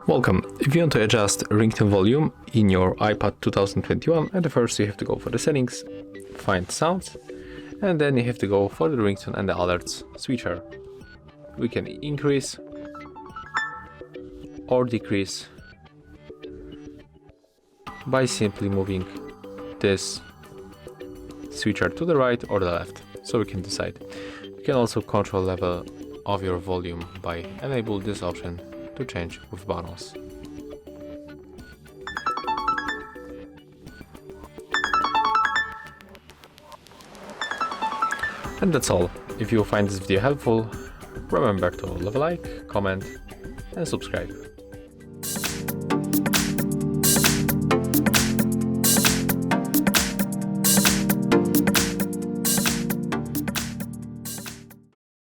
Welcome. If you want to adjust ringtone volume in your iPad 2021, at first you have to go for the settings, find sounds, and then you have to go for the ringtone and the alerts switcher. We can increase or decrease by simply moving this switcher to the right or the left, so we can decide. You can also control level of your volume by enable this option to change with buttons. And that's all. If you find this video helpful, remember to leave a like, comment and subscribe.